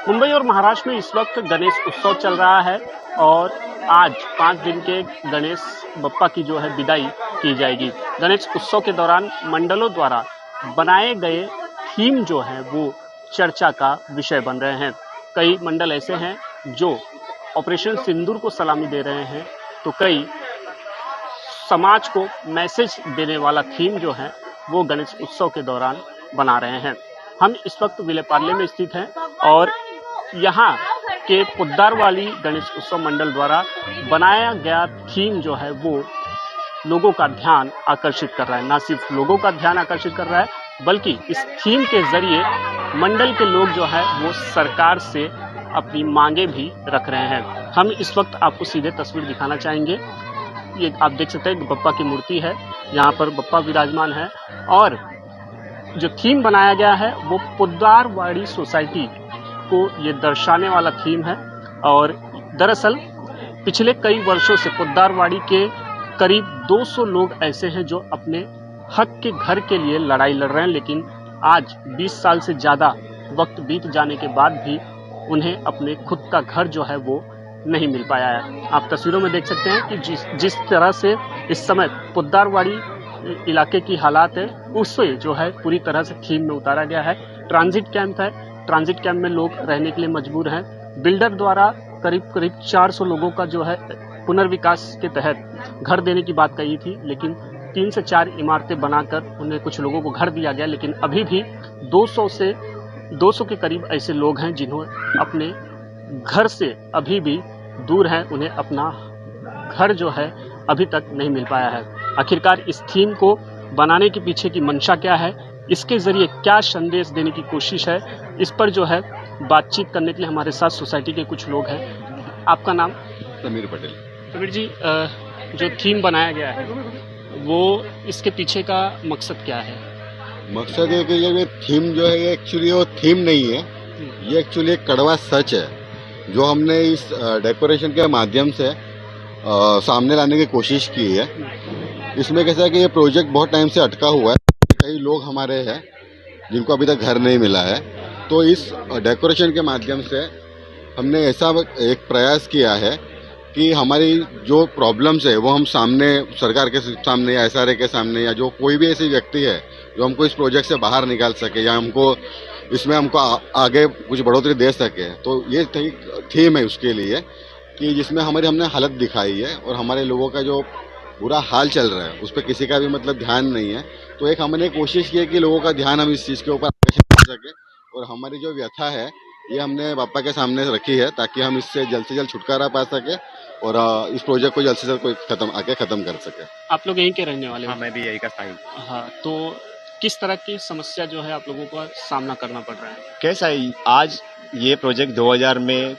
मुंबई और महाराष्ट्र में इस वक्त गणेश उत्सव चल रहा है और आज 5 दिन के गणेश बप्पा की जो है विदाई की जाएगी। गणेश उत्सव के दौरान मंडलों द्वारा बनाए गए थीम जो है वो चर्चा का विषय बन रहे हैं। कई मंडल ऐसे हैं जो ऑपरेशन सिंदूर को सलामी दे रहे हैं, तो कई समाज को मैसेज देने वाला थीम जो है वो गणेश उत्सव के दौरान बना रहे हैं। हम इस वक्त विलेपार्ले में स्थित हैं और यहाँ के पुद्दारवाली गणेश उत्सव मंडल द्वारा बनाया गया थीम जो है वो लोगों का ध्यान आकर्षित कर रहा है। ना सिर्फ लोगों का ध्यान आकर्षित कर रहा है बल्कि इस थीम के जरिए मंडल के लोग जो है वो सरकार से अपनी मांगे भी रख रहे हैं। हम इस वक्त आपको सीधे तस्वीर दिखाना चाहेंगे। ये आप देख सकते हैं बप्पा की मूर्ति है, यहाँ पर बप्पा विराजमान है और जो थीम बनाया गया है वो पुद्दारवाड़ी सोसाइटी को ये दर्शाने वाला थीम है। और दरअसल पिछले कई वर्षों से पुद्दारवाड़ी के करीब 200 लोग ऐसे हैं जो अपने हक के घर के लिए लड़ाई लड़ रहे हैं, लेकिन आज 20 साल से ज़्यादा वक्त बीत जाने के बाद भी उन्हें अपने खुद का घर जो है वो नहीं मिल पाया है। आप तस्वीरों में देख सकते हैं कि जिस तरह से इस समय पुद्दारवाड़ी इलाके की हालात है उससे जो है पूरी तरह से थीम में उतारा गया है। ट्रांजिट कैंप है, ट्रांजिट कैंप में लोग रहने के लिए मजबूर हैं। बिल्डर द्वारा करीब 400 लोगों का जो है पुनर्विकास के तहत घर देने की बात कही थी, लेकिन 3 से 4 इमारतें बनाकर उन्हें कुछ लोगों को घर दिया गया, लेकिन अभी भी 200 के करीब ऐसे लोग हैं जिन्होंने अपने घर से अभी भी दूर हैं, उन्हें अपना घर जो है अभी तक नहीं मिल पाया है। आखिरकार इस थीम को बनाने के पीछे की मंशा क्या है, इसके जरिए क्या संदेश देने की कोशिश है, इस पर जो है बातचीत करने के लिए हमारे साथ सोसाइटी के कुछ लोग हैं। आपका नाम? समीर पटेल। समीर जी, जो थीम बनाया गया है वो इसके पीछे का मकसद क्या है? मकसद है कि ये थीम जो है ये एक्चुअली वो थीम नहीं है, ये एक्चुअली एक कड़वा सच है जो हमने इस डेकोरेशन के माध्यम से सामने लाने की कोशिश की है। इसमें कैसा है कि ये प्रोजेक्ट बहुत टाइम से अटका हुआ है, कई लोग हमारे हैं जिनको अभी तक घर नहीं मिला है, तो इस डेकोरेशन के माध्यम से हमने ऐसा एक प्रयास किया है कि हमारी जो प्रॉब्लम्स है वो हम सामने सरकार के सामने या एसआरए के सामने या जो कोई भी ऐसी व्यक्ति है जो हमको इस प्रोजेक्ट से बाहर निकाल सके या हमको आगे कुछ बढ़ोतरी दे सके, तो ये थीम है उसके लिए कि जिसमें हमने हालत दिखाई है और हमारे लोगों का जो बुरा हाल चल रहा है उस पर किसी का भी मतलब ध्यान नहीं है। तो एक हमने कोशिश की है कि लोगों का ध्यान हम इस चीज़ के ऊपर आकर्षित कर सके और हमारी जो व्यथा है ये हमने बापा के सामने रखी है ताकि हम इससे जल्द से जल्द छुटकारा पा सके और इस प्रोजेक्ट को जल्द से जल्द खत्म कर सके। आप लोग यहीं के रहने वाले हो? हाँ, मैं भी यही का स्थायी। हाँ, तो किस तरह की समस्या जो है आप लोगों को सामना करना पड़ रहा है? कैसा है, आज ये प्रोजेक्ट 2000 में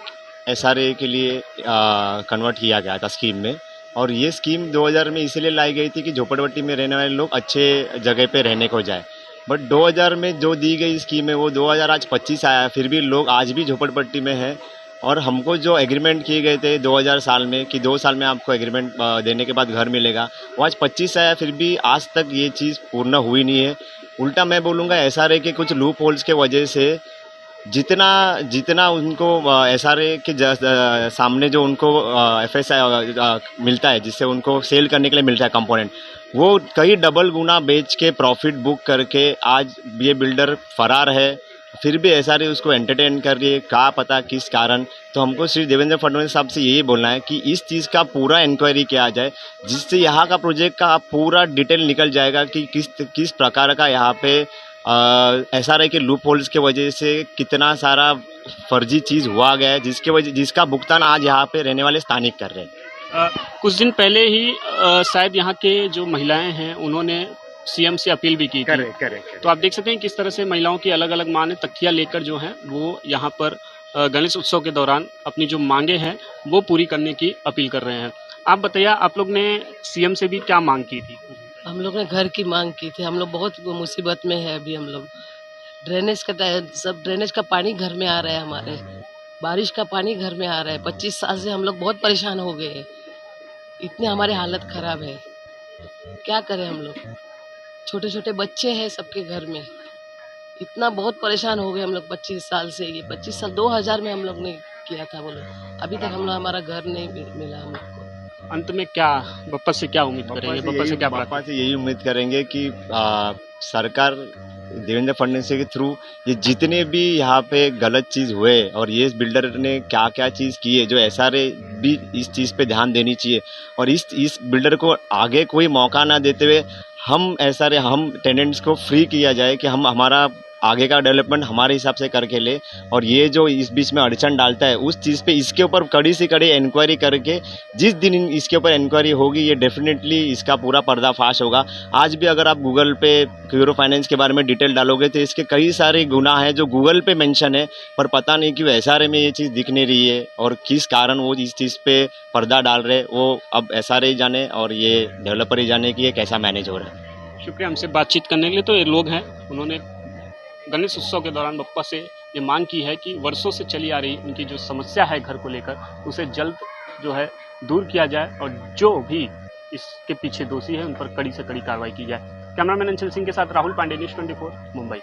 एसआरए के लिए कन्वर्ट किया गया था स्कीम में, और ये स्कीम 2000 में इसलिए लाई गई थी कि झोपड़पट्टी में रहने वाले लोग अच्छे जगह पे रहने को जाए। बट 2000 में जो दी गई स्कीम है वो 2000 आज 25 आया, फिर भी लोग आज भी झोपड़पट्टी में हैं। और हमको जो एग्रीमेंट किए गए थे 2000 साल में कि 2 साल में आपको एग्रीमेंट देने के बाद घर मिलेगा, वो आज 25 आया, फिर भी आज तक ये चीज़ पूर्ण हुई नहीं है। उल्टा मैं बोलूँगा एसआरए के कुछ लूप होल्स के वजह से जितना उनको एसआरए के सामने जो उनको एफएसआई मिलता है, जिससे उनको सेल करने के लिए मिलता है कंपोनेंट, वो कई डबल गुना बेच के प्रॉफिट बुक करके आज ये बिल्डर फरार है, फिर भी एसआरए उसको एंटरटेन कर रही है, क्या पता किस कारण। तो हमको श्री देवेंद्र फडणवीस साहब से यही बोलना है कि इस चीज़ का पूरा इंक्वायरी किया जाए, जिससे यहाँ का प्रोजेक्ट का पूरा डिटेल निकल जाएगा कि किस प्रकार का यहाँ पे एसआरए के लूप होल्स के वजह से कितना सारा फर्जी चीज़ हुआ गया है, जिसका भुगतान आज यहाँ पे रहने वाले स्थानिक कर रहे हैं। कुछ दिन पहले ही शायद यहाँ के जो महिलाएं हैं उन्होंने सीएम से अपील भी की थी। तो आप देख सकते हैं किस तरह से महिलाओं की अलग अलग मांग तख्तियां लेकर जो है वो यहाँ पर गणेश उत्सव के दौरान अपनी जो मांगे हैं वो पूरी करने की अपील कर रहे हैं। आप बताइए, आप लोग ने सीएम से भी क्या मांग की थी? हम लोग ने घर की मांग की थी। हम लोग बहुत मुसीबत में है अभी। हम लोग ड्रेनेज का पानी घर में आ रहा है, हमारे बारिश का पानी घर में आ रहा है। 25 साल से हम लोग बहुत परेशान हो गए हैं, इतने हमारी हालत खराब है, क्या करें हम लोग। छोटे छोटे बच्चे हैं सबके घर में, इतना बहुत परेशान हो गए हम लोग 25 साल से। ये 25 साल 2000 में हम लोग ने किया था बोलो, अभी तक हम लोग हमारा घर नहीं मिला हम लोग को। अंत में क्या बप्पा से क्या उम्मीद करेंगे, बप्पा से क्या पापा से यही उम्मीद करेंगे कि सरकार देवेंद्र फडणवीस के थ्रू ये जितने भी यहाँ पे गलत चीज़ हुए और ये बिल्डर ने क्या क्या चीज़ की है, जो एसआरए भी इस चीज़ पे ध्यान देनी चाहिए और इस बिल्डर को आगे कोई मौका ना देते हुए हम एसआरए हम टेनेंट्स को फ्री किया जाए कि हम हमारा आगे का डेवलपमेंट हमारे हिसाब से करके ले। और ये जो इस बीच में अड़चन डालता है उस चीज़ पे इसके ऊपर कड़ी से कड़ी इंक्वायरी करके जिस दिन इसके ऊपर इंक्वायरी होगी ये डेफिनेटली इसका पूरा पर्दाफाश होगा। आज भी अगर आप गूगल पे क्यूरो फाइनेंस के बारे में डिटेल डालोगे तो इसके कई सारे गुनाह हैं जो गूगल पे मेंशन है, पर पता नहीं क्यों एसआरए में ये चीज़ दिख नहीं रही है और किस कारण वो इस चीज़ पे पर्दा डाल रहे, वो अब एसआरए ही जाने और ये डेवलपर ही जाने कि ये कैसा मैनेज हो रहा है। शुक्रिया हमसे बातचीत करने के लिए। तो ये लोग हैं, उन्होंने गणेश उत्सव के दौरान बप्पा से ये मांग की है कि वर्षों से चली आ रही उनकी जो समस्या है घर को लेकर उसे जल्द जो है दूर किया जाए और जो भी इसके पीछे दोषी है उन पर कड़ी से कड़ी कार्रवाई की जाए। कैमरामैन अंशल सिंह के साथ राहुल पांडे, न्यूज़ 24 मुंबई।